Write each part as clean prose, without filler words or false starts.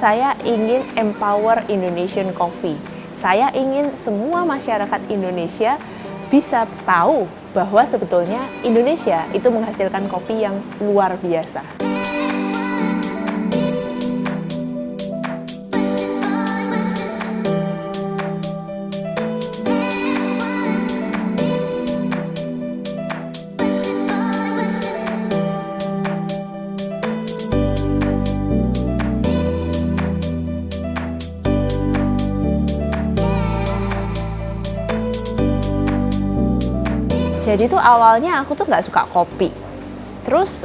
Saya ingin empower Indonesian coffee. Saya ingin semua masyarakat Indonesia bisa tahu bahwa sebetulnya Indonesia itu menghasilkan kopi yang luar biasa. Jadi tuh awalnya aku tuh nggak suka kopi. Terus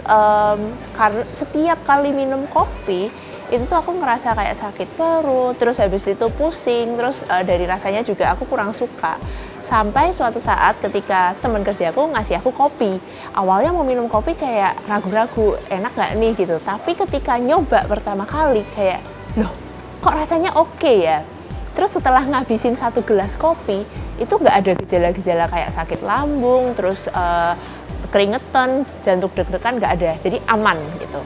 karena setiap kali minum kopi itu tuh aku ngerasa kayak sakit perut, terus habis itu pusing, terus dari rasanya juga aku kurang suka. Sampai suatu saat ketika teman kerjaku ngasih aku kopi, awalnya mau minum kopi kayak ragu-ragu, enak nggak nih gitu. Tapi ketika nyoba pertama kali kayak, loh kok rasanya oke ya? Terus setelah ngabisin 1 gelas kopi, itu nggak ada gejala-gejala kayak sakit lambung, terus keringetan, jantung deg-degan nggak ada, jadi aman gitu.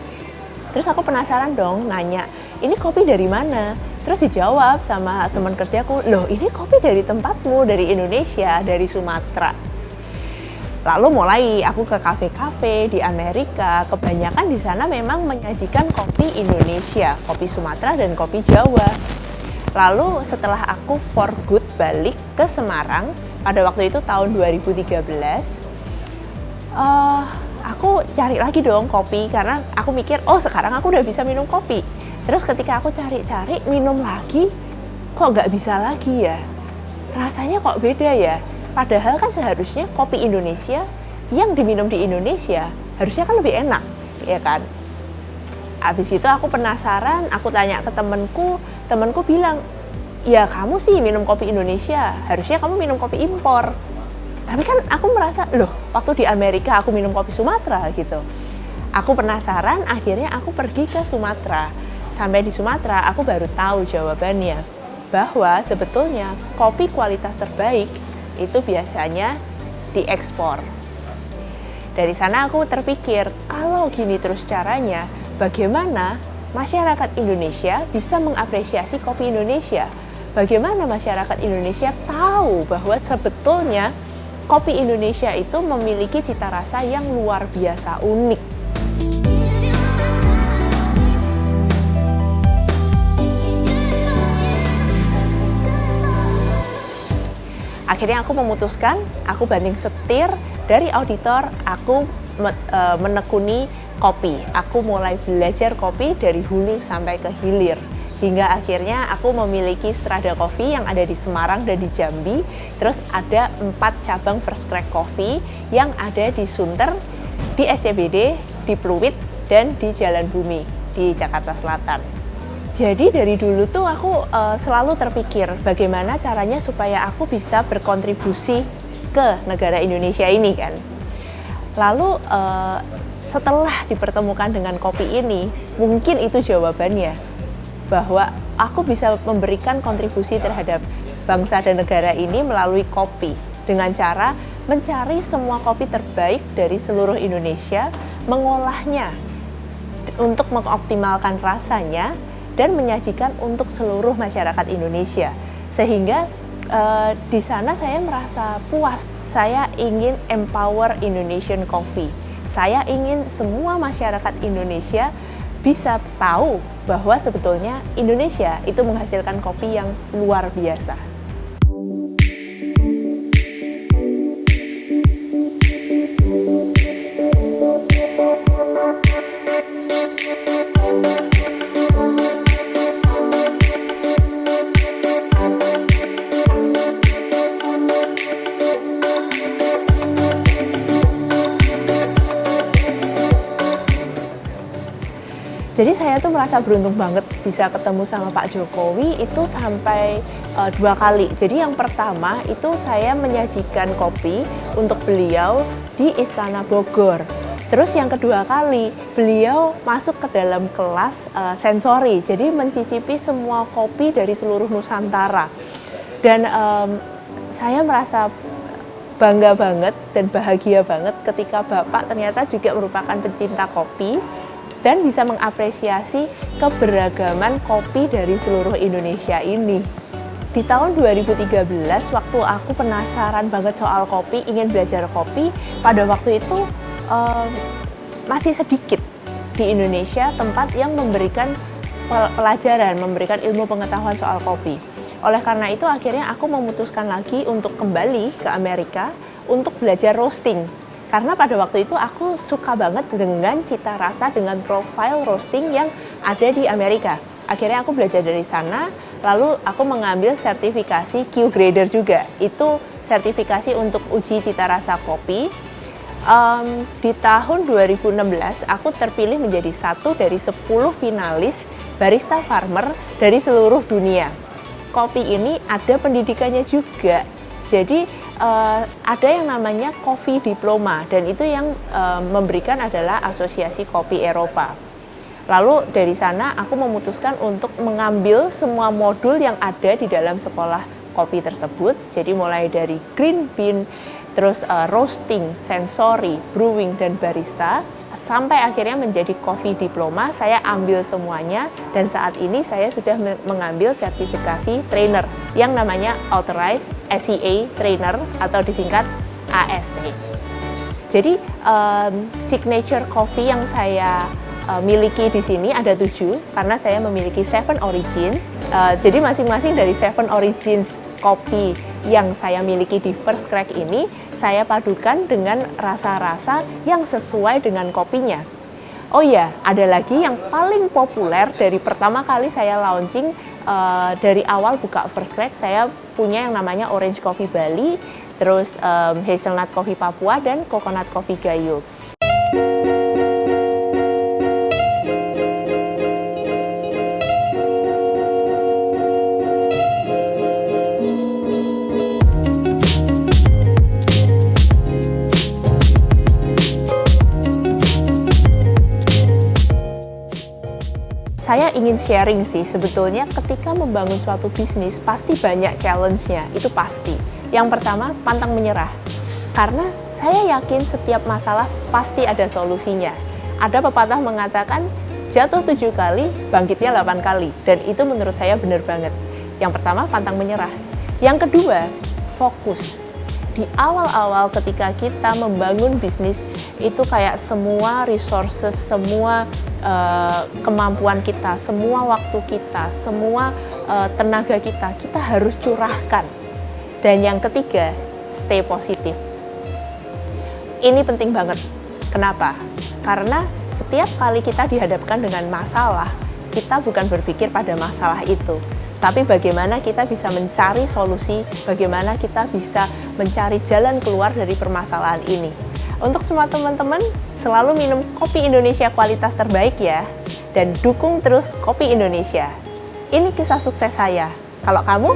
Terus aku penasaran dong, nanya, ini kopi dari mana? Terus dijawab sama teman kerjaku, loh ini kopi dari tempatmu, dari Indonesia, dari Sumatera. Lalu mulai aku ke kafe-kafe di Amerika, kebanyakan di sana memang menyajikan kopi Indonesia, kopi Sumatera dan kopi Jawa. Lalu setelah aku for good balik ke Semarang, pada waktu itu tahun 2013, aku cari lagi dong kopi, karena aku mikir, oh sekarang aku udah bisa minum kopi. Terus ketika aku cari-cari minum lagi, kok nggak bisa lagi ya? Rasanya kok beda ya? Padahal kan seharusnya kopi Indonesia yang diminum di Indonesia harusnya kan lebih enak, ya kan? Abis itu aku penasaran, aku tanya ke temenku bilang, ya kamu sih minum kopi Indonesia, harusnya kamu minum kopi impor. Tapi kan aku merasa, loh waktu di Amerika aku minum kopi Sumatera gitu. Aku penasaran, akhirnya aku pergi ke Sumatera. Sampai di Sumatera aku baru tahu jawabannya, bahwa sebetulnya kopi kualitas terbaik itu biasanya diekspor. Dari sana aku terpikir, kalau gini terus caranya, bagaimana masyarakat Indonesia bisa mengapresiasi kopi Indonesia? Bagaimana masyarakat Indonesia tahu bahwa sebetulnya kopi Indonesia itu memiliki cita rasa yang luar biasa unik? Akhirnya aku memutuskan, aku banting setir dari auditor, aku menekuni kopi. Aku mulai belajar kopi dari hulu sampai ke hilir. Hingga akhirnya aku memiliki Strada Coffee yang ada di Semarang dan di Jambi. Terus ada 4 cabang First Crack Coffee yang ada di Sunter, di SCBD, di Pluit, dan di Jalan Bumi di Jakarta Selatan. Jadi dari dulu tuh aku selalu terpikir bagaimana caranya supaya aku bisa berkontribusi ke negara Indonesia ini kan. Lalu setelah dipertemukan dengan kopi ini, mungkin itu jawabannya, bahwa aku bisa memberikan kontribusi terhadap bangsa dan negara ini melalui kopi, dengan cara mencari semua kopi terbaik dari seluruh Indonesia, mengolahnya untuk mengoptimalkan rasanya, dan menyajikan untuk seluruh masyarakat Indonesia. Sehingga di sana saya merasa puas. Saya ingin empower Indonesian coffee. Saya ingin semua masyarakat Indonesia bisa tahu bahwa sebetulnya Indonesia itu menghasilkan kopi yang luar biasa. Jadi saya tuh merasa beruntung banget bisa ketemu sama Pak Jokowi itu sampai 2 kali. Jadi yang pertama itu saya menyajikan kopi untuk beliau di Istana Bogor. Terus yang kedua kali beliau masuk ke dalam kelas sensori, jadi mencicipi semua kopi dari seluruh Nusantara. Dan saya merasa bangga banget dan bahagia banget ketika Bapak ternyata juga merupakan pencinta kopi. dan bisa mengapresiasi keberagaman kopi dari seluruh Indonesia ini. Di tahun 2013, waktu aku penasaran banget soal kopi, ingin belajar kopi, pada waktu itu masih sedikit di Indonesia tempat yang memberikan pelajaran, memberikan ilmu pengetahuan soal kopi. Oleh karena itu, akhirnya aku memutuskan lagi untuk kembali ke Amerika untuk belajar roasting. Karena pada waktu itu aku suka banget dengan cita rasa, dengan profile roasting yang ada di Amerika. Akhirnya aku belajar dari sana, lalu aku mengambil sertifikasi Q-Grader juga. Itu sertifikasi untuk uji cita rasa kopi. Di tahun 2016, aku terpilih menjadi satu dari 10 finalis barista farmer dari seluruh dunia. Kopi ini ada pendidikannya juga. Jadi ada yang namanya Coffee Diploma, dan itu yang memberikan adalah Asosiasi Kopi Eropa. Lalu dari sana aku memutuskan untuk mengambil semua modul yang ada di dalam sekolah kopi tersebut. Jadi mulai dari green bean, terus roasting, sensory, brewing, dan barista, sampai akhirnya menjadi Coffee Diploma. Saya ambil semuanya, dan saat ini saya sudah mengambil sertifikasi trainer yang namanya Authorized SCA Trainer atau disingkat AST. Jadi signature coffee yang saya miliki di sini ada 7, karena saya memiliki 7 origins. Jadi masing-masing dari 7 origins kopi yang saya miliki di First Crack ini, saya padukan dengan rasa-rasa yang sesuai dengan kopinya. Oh ya, ada lagi yang paling populer dari pertama kali saya launching, dari awal buka First Crack, saya punya yang namanya Orange Coffee Bali, terus Hazelnut Coffee Papua, dan Coconut Coffee Gayo. Saya ingin sharing sih, sebetulnya ketika membangun suatu bisnis pasti banyak challenge-nya, itu pasti. Yang pertama, pantang menyerah. Karena saya yakin setiap masalah pasti ada solusinya. Ada pepatah mengatakan, jatuh 7 kali, bangkitnya 8 kali. Dan itu menurut saya benar banget. Yang pertama, pantang menyerah. Yang kedua, fokus. Di awal-awal ketika kita membangun bisnis, itu kayak semua resources, semua kemampuan kita, semua waktu kita, semua tenaga kita harus curahkan. Dan yang ketiga, stay positif. Ini penting banget. Kenapa? Karena setiap kali kita dihadapkan dengan masalah, kita bukan berpikir pada masalah itu, tapi bagaimana kita bisa mencari solusi, bagaimana kita bisa mencari jalan keluar dari permasalahan ini. Untuk semua teman-teman, selalu minum kopi Indonesia kualitas terbaik ya, dan dukung terus Kopi Indonesia. Ini kisah sukses saya. Kalau kamu?